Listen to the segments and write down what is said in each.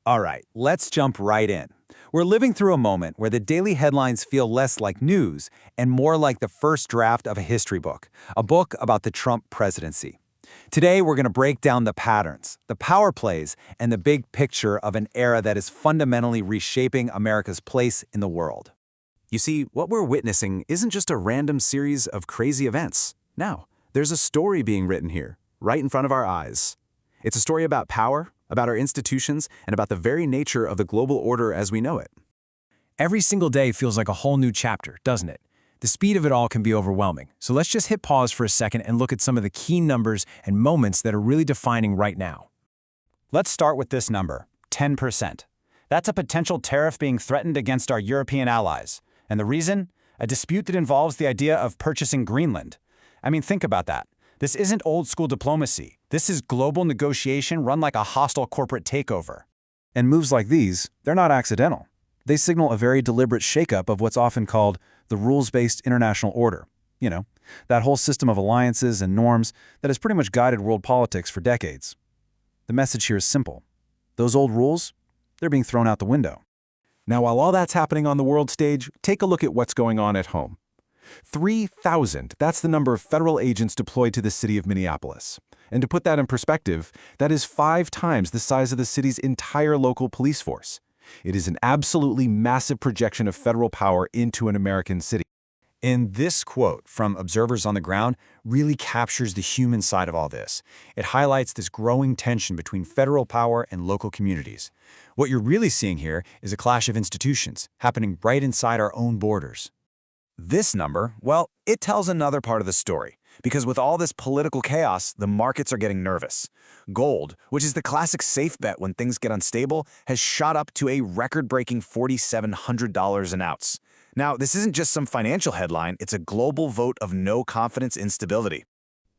All right, let's jump right in. We're living through a moment where the daily headlines feel less like news and more like the first draft of a history book, a book about the Trump presidency. Today, we're going to break down the patterns, the power plays, and the big picture of an era that is fundamentally reshaping America's place in the world. You see, what we're witnessing isn't just a random series of crazy events. No, there's a story being written here, right in front of our eyes. It's a story about power, about our institutions, and about the very nature of the global order as we know it. Every single day feels like a whole new chapter, doesn't it? The speed of it all can be overwhelming, so let's just hit pause for a second and look at some of the key numbers and moments that are really defining right now. Let's start with this number, 10%. That's a potential tariff being threatened against our European allies. And the reason? A dispute that involves the idea of purchasing Greenland. I mean, think about that. This isn't old-school diplomacy. This is global negotiation run like a hostile corporate takeover. And moves like these, they're not accidental. They signal a very deliberate shakeup of what's often called the rules-based international order. You know, that whole system of alliances and norms that has pretty much guided world politics for decades. The message here is simple. Those old rules, they're being thrown out the window. Now, while all that's happening on the world stage, take a look at what's going on at home. 3,000, that's the number of federal agents deployed to the city of Minneapolis. And to put that in perspective, that is 5 times the size of the city's entire local police force. It is an absolutely massive projection of federal power into an American city. And this quote from observers on the ground really captures the human side of all this. It highlights this growing tension between federal power and local communities. What you're really seeing here is a clash of institutions happening right inside our own borders. This number, well, it tells another part of the story. Because with all this political chaos, the markets are getting nervous. Gold, which is the classic safe bet when things get unstable, has shot up to a record-breaking $4,700 an ounce. Now, this isn't just some financial headline, it's a global vote of no confidence instability.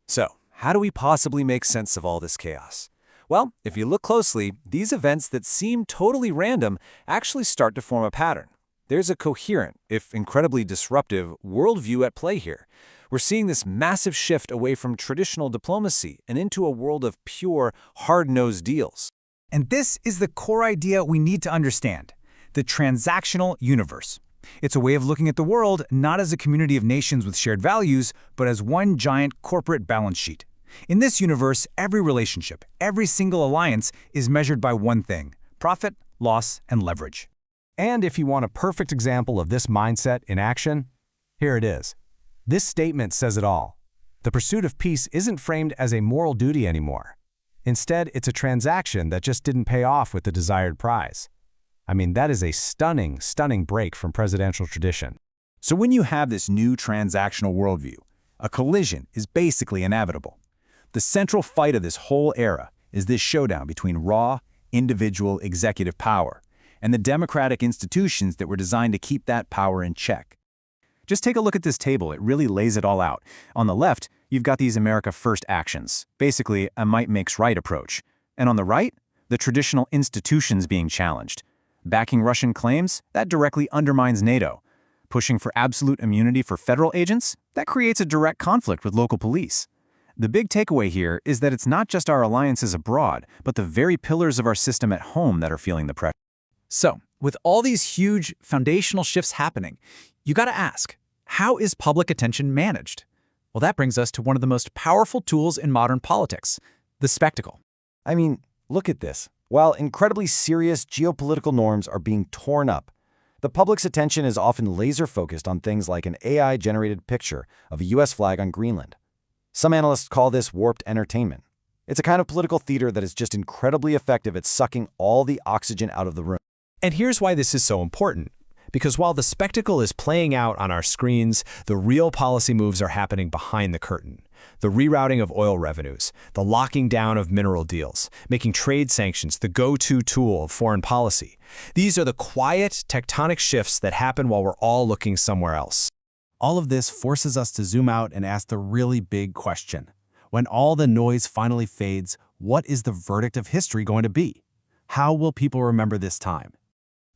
So, how do we possibly make sense of all this chaos? Well, if you look closely, these events that seem totally random actually start to form a pattern. There's a coherent, if incredibly disruptive, worldview at play here. We're seeing this massive shift away from traditional diplomacy and into a world of pure, hard-nosed deals. And this is the core idea we need to understand: the transactional universe. It's a way of looking at the world not as a community of nations with shared values, but as one giant corporate balance sheet. In this universe, every relationship, every single alliance is measured by one thing: profit, loss, and leverage. And if you want a perfect example of this mindset in action, here it is. This statement says it all. The pursuit of peace isn't framed as a moral duty anymore. Instead, it's a transaction that just didn't pay off with the desired prize. I mean, that is a stunning, stunning break from presidential tradition. So when you have this new transactional worldview, a collision is basically inevitable. The central fight of this whole era is this showdown between raw, individual executive power and the democratic institutions that were designed to keep that power in check. Just take a look at this table. It really lays it all out. On the left, you've got these America First actions, basically a might makes right approach. And on the right, the traditional institutions being challenged. Backing Russian claims, that directly undermines NATO. Pushing for absolute immunity for federal agents, that creates a direct conflict with local police. The big takeaway here is that it's not just our alliances abroad, but the very pillars of our system at home that are feeling the pressure. So, with all these huge foundational shifts happening, you gotta ask, how is public attention managed? Well, that brings us to one of the most powerful tools in modern politics: the spectacle. I mean, look at this. While incredibly serious geopolitical norms are being torn up, the public's attention is often laser-focused on things like an AI-generated picture of a U.S. flag on Greenland. Some analysts call this warped entertainment. It's a kind of political theater that is just incredibly effective at sucking all the oxygen out of the room. And here's why this is so important. Because while the spectacle is playing out on our screens, the real policy moves are happening behind the curtain. The rerouting of oil revenues, the locking down of mineral deals, making trade sanctions the go-to tool of foreign policy. These are the quiet, tectonic shifts that happen while we're all looking somewhere else. All of this forces us to zoom out and ask the really big question. When all the noise finally fades, what is the verdict of history going to be? How will people remember this time?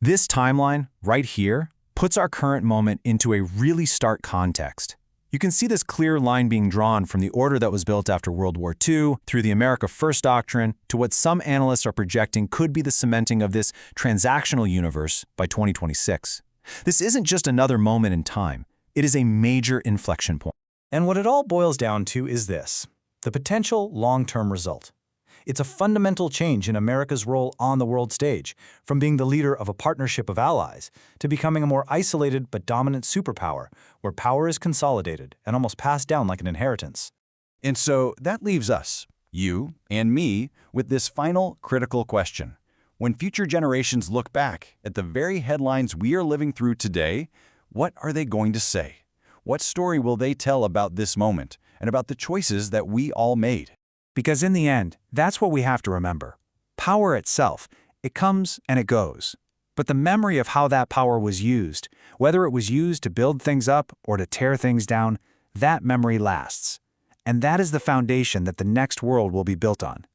This timeline, right here, puts our current moment into a really stark context. You can see this clear line being drawn from the order that was built after World War II, through the America First doctrine, to what some analysts are projecting could be the cementing of this transactional universe by 2026. This isn't just another moment in time. It is a major inflection point. And what it all boils down to is this: the potential long-term result. It's a fundamental change in America's role on the world stage, from being the leader of a partnership of allies to becoming a more isolated but dominant superpower, where power is consolidated and almost passed down like an inheritance. And so that leaves us, you and me, with this final critical question. When future generations look back at the very headlines we are living through today, what are they going to say? What story will they tell about this moment and about the choices that we all made? Because in the end, that's what we have to remember. Power itself, it comes and it goes. But the memory of how that power was used, whether it was used to build things up or to tear things down, that memory lasts. And that is the foundation that the next world will be built on.